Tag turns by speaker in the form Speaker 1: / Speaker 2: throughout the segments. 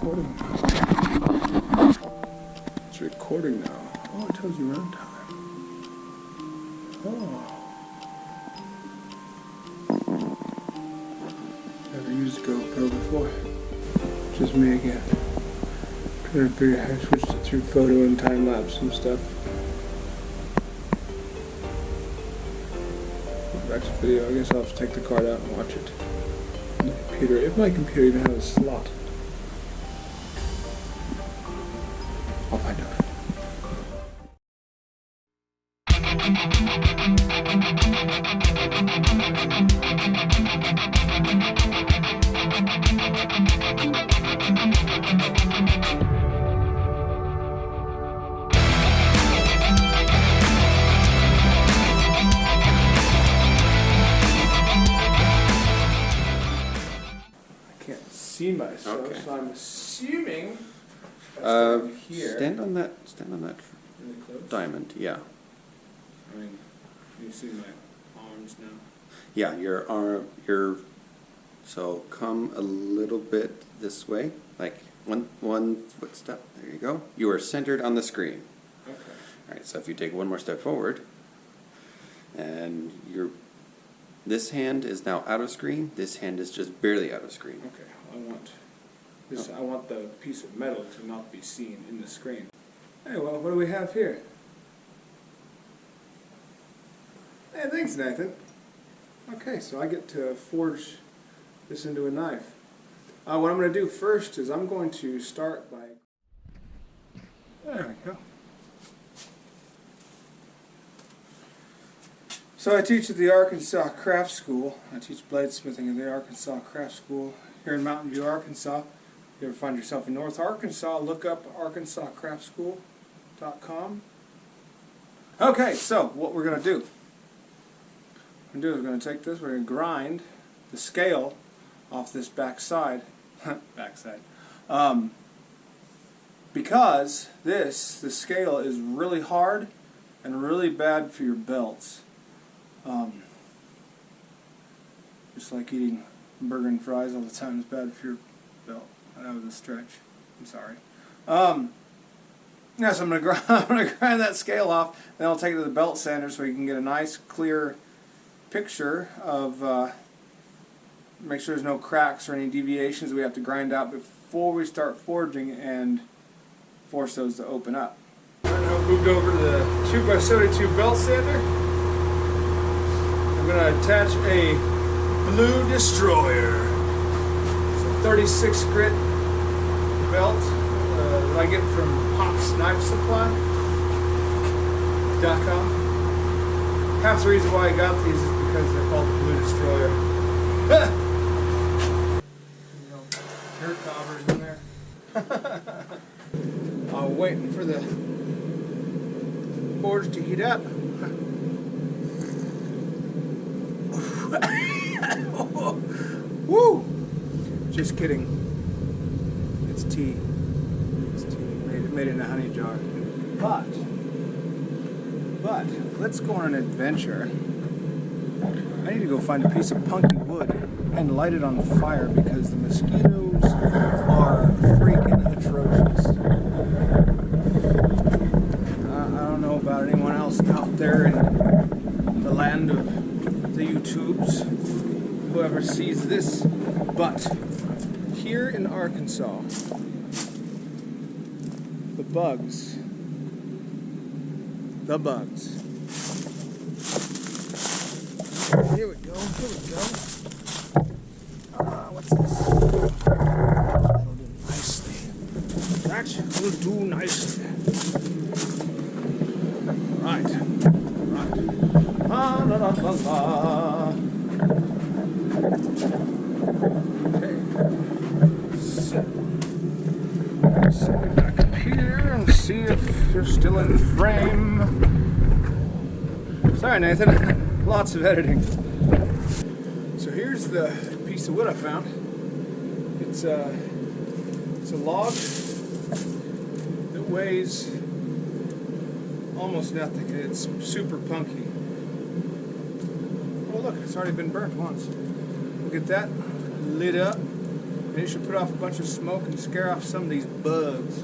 Speaker 1: recording. It's recording now. Oh, it tells you runtime. Oh. Never used GoPro before. Just me again. Trying to figure out how to switch it through photo and time lapse and stuff. Next video, I guess I'll have to take the card out and watch it. On the computer, if my computer even has a slot. I'll find out. See myself, okay. So I'm assuming here.
Speaker 2: Stand on that diamond, yeah.
Speaker 1: I mean, you see my arms now?
Speaker 2: Yeah, your arm, so come a little bit this way, like one footstep, there you go. You are centered on the screen.
Speaker 1: Okay.
Speaker 2: Alright, so if you take one more step forward, and this hand is now out of screen, this hand is just barely out of screen.
Speaker 1: Okay. I want the piece of metal to not be seen in the screen. Hey, well, what do we have here? Hey, thanks, Nathan. Okay, so I get to forge this into a knife. What I'm going to do first is I'm going to start by... There we go. So I teach at the Arkansas Craft School. I teach bladesmithing at the Arkansas Craft School here in Mountain View, Arkansas. If you ever find yourself in North Arkansas, look up arkansascraftschool.com. Okay, so what we're going to do. We're going to take this, we're going to grind the scale off this back side. Because the scale is really hard and really bad for your belts. Just like eating burger and fries all the time is bad for your belt. That was a stretch. I'm sorry. Yeah, so I'm gonna grind that scale off, then I'll take it to the belt sander so you can get a nice clear picture of make sure there's no cracks or any deviations we have to grind out before we start forging and force those to open up. Alright, now moved over to the 2x72 belt sander. I'm gonna attach a Blue Destroyer. It's a 36 grit belt that I get from Pop's Knife Supply.com. Half the reason why I got these is because they're called the Blue Destroyer. Dirt covers in there. I'm waiting for the forge to heat up. Woo! Just kidding. It's tea. It's tea. Made it in a honey jar. But let's go on an adventure. I need to go find a piece of punky wood and light it on fire because the mosquitoes are freaking atrocious. I don't know about anyone else out there in the land of the YouTubes, whoever sees this, but here in Arkansas, the bugs. Here we go. What's this? That'll do nicely. That will do nicely. Right. La la la la la. Okay. Set it back up here and see if you're still in frame. Sorry, Nathan. Lots of editing. So here's the piece of wood I found. It's a log that weighs almost nothing. It's super punky. Oh look, it's already been burnt once. We'll get that lit up. And it should put off a bunch of smoke and scare off some of these bugs.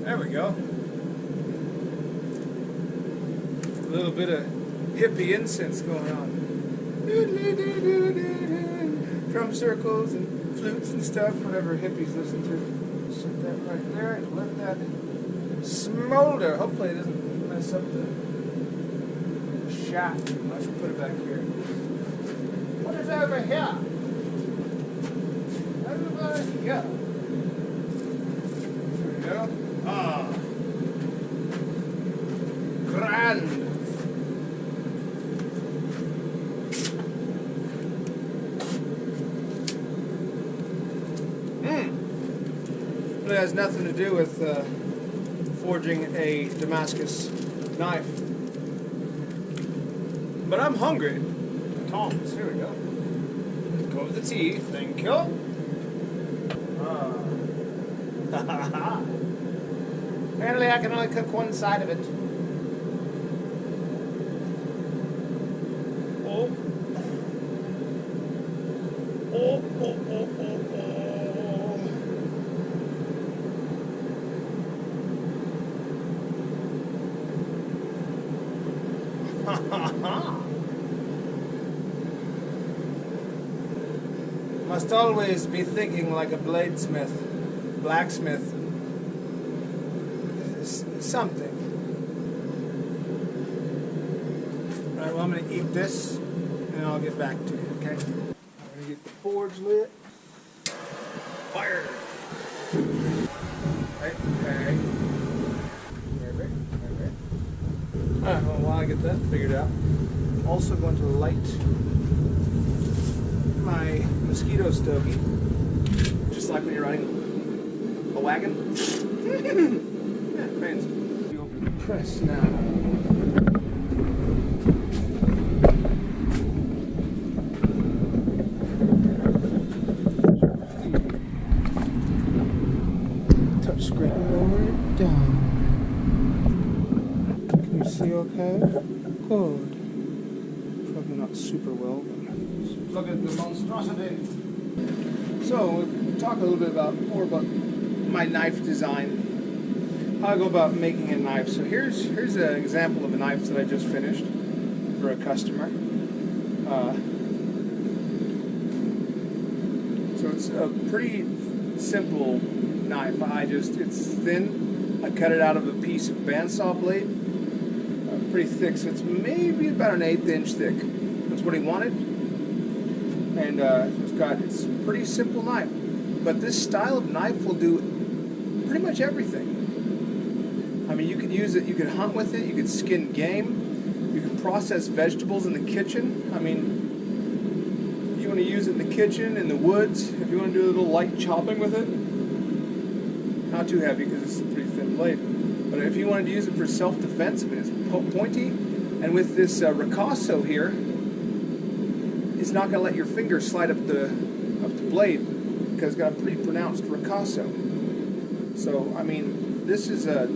Speaker 1: There we go. A little bit of hippie incense going on. Drum circles and flutes and stuff, whatever hippies listen to. Set that right there and let that smolder. Hopefully it doesn't mess up the shaft. I should put it back here. What is over here? Over here. There we go. Ah. Grand. It has nothing to do with forging a Damascus knife. But I'm hungry. Thomas, here we go. Go with the tea, thank you. Apparently I can only cook one side of it. Oh. Oh, oh, oh, oh, oh. Must always be thinking like a bladesmith, blacksmith, something. Alright, well I'm going to eat this and I'll get back to you, okay? I'm going to get the forge lit. Fire! Okay. Alright, well while I get that figured out, I'm also going to light my mosquito stogie, just like when you're riding a wagon. Yeah, fancy. You open the press now. Touch screen. Lower it down. Can you see okay? Good. Probably not super well, but look at the monstrosity. So we'll talk a little bit more about my knife design. How I go about making a knife. So here's an example of a knife that I just finished for a customer. So it's a pretty simple knife. It's thin. I cut it out of a piece of bandsaw blade. Pretty thick, so it's maybe about an 1/8 inch thick. That's what he wanted. And it's a pretty simple knife. But this style of knife will do pretty much everything. I mean, you could use it, you could hunt with it, you could skin game, you could process vegetables in the kitchen. I mean, you want to use it in the kitchen, in the woods, if you want to do a little light chopping with it. Not too heavy because it's a pretty thin blade. But if you wanted to use it for self-defense, I mean, it's pointy. And with this ricasso here, it's not going to let your finger slide up the blade because it's got a pretty pronounced ricasso. So, I mean, this is a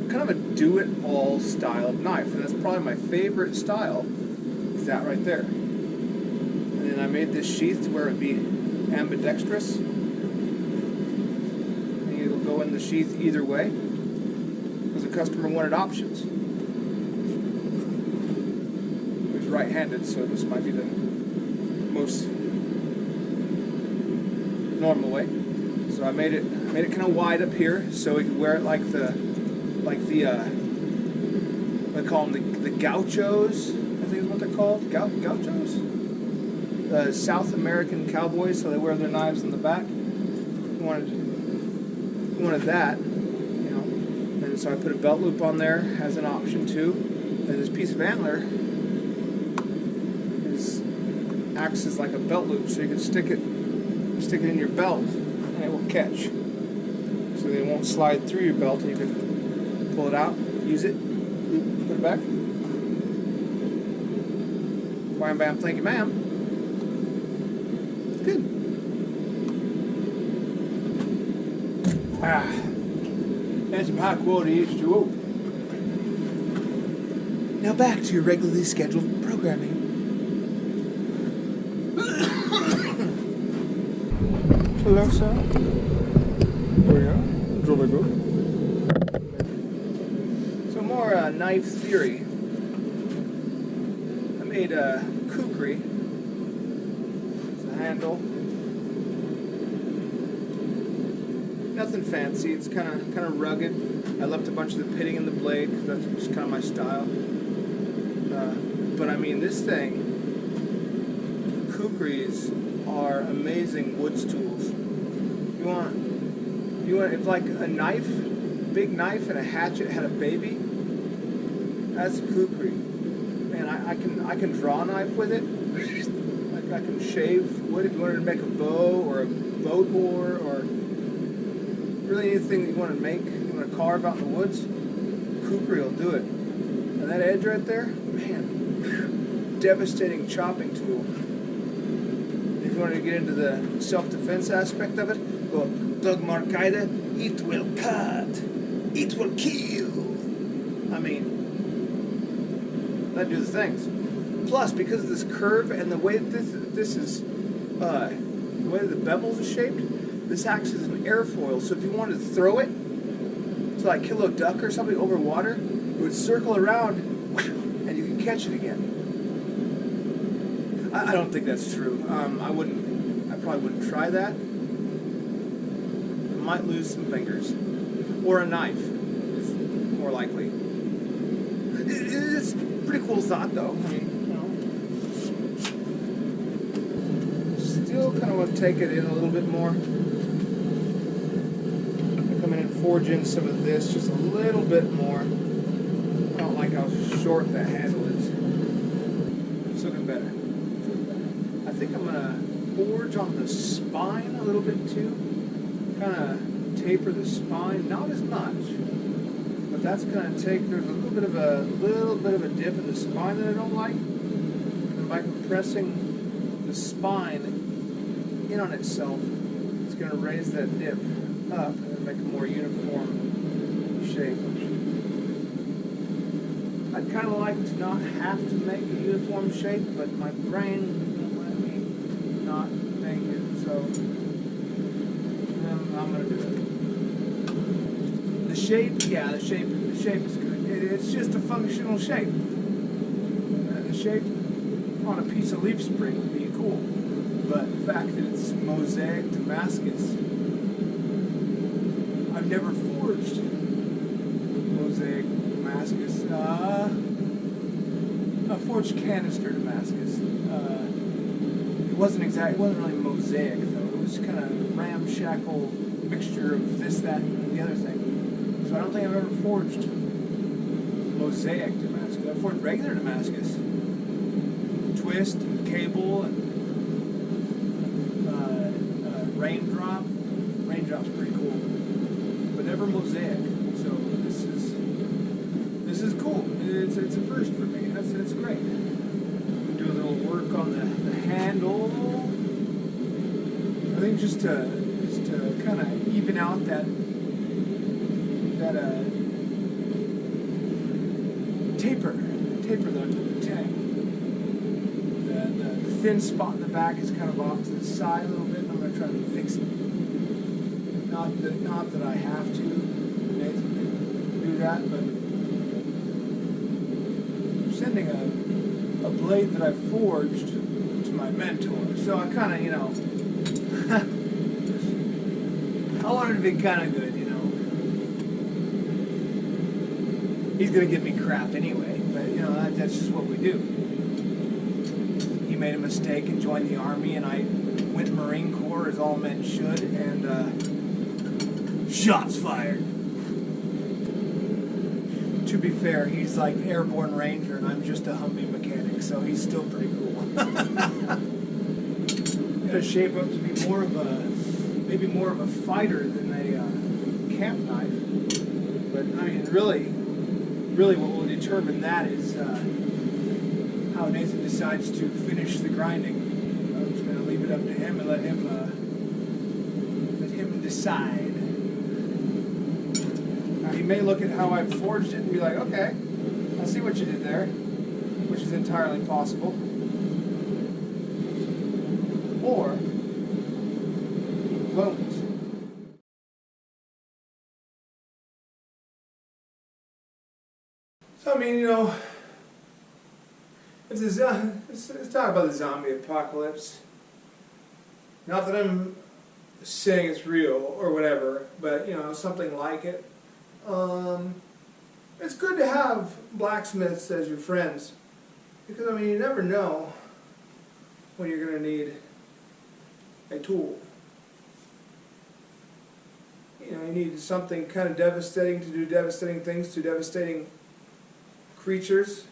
Speaker 1: kind of a do-it-all style of knife, and that's probably my favorite style, is that right there. And then I made this sheath to where it would be ambidextrous. And it'll go in the sheath either way, because the customer wanted options. Right-handed, so this might be the most normal way. So I made it kind of wide up here, so we could wear it like the what they call them, the gauchos, I think is what they're called, gauchos, South American cowboys. So they wear their knives in the back. We wanted that, you know, and so I put a belt loop on there as an option too. And this piece of antler acts as like a belt loop, so you can stick it in your belt and it will catch, so they won't slide through your belt, and you can pull it out, use it, put it back, wham bam, thank you ma'am. Good. and some high quality H2O. Now back to your regularly scheduled programming. Hello, sir. There we go. Jolly good. So more knife theory. I made a kukri. It's the handle. Nothing fancy. It's kind of rugged. I left a bunch of the pitting in the blade because that's just kind of my style. But I mean, this thing, kukris are amazing wood tools. You want if like a knife, big knife and a hatchet had a baby, that's a kukri. Man, I can draw a knife with it. Like I can shave wood if you wanted to make a bow or a boat oar or really anything that you want to make, you want to carve out in the woods, kukri will do it. And that edge right there, man, devastating chopping tool. If you wanted to get into the self-defense aspect of it, well, Dogmar Kaida, it will cut, it will kill. I mean, that do the things. Plus, because of this curve and the way that this is, the way that the bevels are shaped, this acts as an airfoil. So if you wanted to throw it to like kill a duck or something over water, it would circle around and you can catch it again. I don't think that's true. I probably wouldn't try that. I might lose some fingers. Or a knife is more likely. It's a pretty cool thought though. I mean, still kind of want to take it in a little bit more. Come in and forge in some of this just a little bit more. I don't like how short that handle is. It's looking better. I think I'm going to forge on the spine a little bit too. Kind of taper the spine, not as much. But that's going to take, there's a little bit of a dip in the spine that I don't like. And by compressing the spine in on itself, it's going to raise that dip up and make a more uniform shape. I'd kind of like to not have to make a uniform shape, but my brain won't let me not make it, so I'm going to do it. The shape, yeah, the shape is good. It's just a functional shape. The shape on a piece of leaf spring would be cool, but the fact that it's mosaic Damascus, I've never forged mosaic Damascus. I forged canister Damascus. It wasn't really mosaic though. It was kind of ramshackle mixture of this, that, and the other thing. So I don't think I've ever forged mosaic Damascus. I've forged regular Damascus. Twist and cable and raindrop. Raindrop's pretty cool. But never mosaic. So this is cool. It's a first for me. It's great. Do a little work on the handle. I think just to kind of even out that taper the tang. The thin spot in the back is kind of off to the side a little bit. I'm going to try to fix it. Not that I have to. Nathan can do that, but I'm sending a blade that I forged to my mentor. So I kind of, I want it to be kind of good, He's going to give me crap anyway, but, that's just what we do. He made a mistake and joined the Army, and I went Marine Corps, as all men should, and shots fired. To be fair, he's like airborne ranger, and I'm just a Humvee mechanic, so he's still pretty cool. Got to shape up to be maybe more of a fighter than a camp knife. But I mean, really what will determine that is how Nathan decides to finish the grinding. I'm just going to leave it up to him and let him decide. I he may look at how I forged it and be like, okay, I see what you did there, which is entirely possible. Or he won't. So I mean, you know, let's talk about the zombie apocalypse. Not that I'm saying it's real or whatever, but you know, something like it. It's good to have blacksmiths as your friends, because I mean, you never know when you're going to need a tool. You know, you need something kind of devastating to do devastating things to devastating creatures.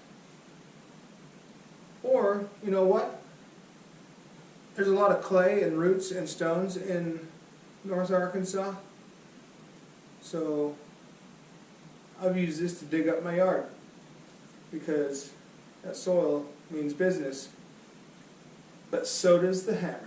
Speaker 1: Or, you know what? There's a lot of clay and roots and stones in North Arkansas. So I've used this to dig up my yard, because that soil means business. But so does the hammer.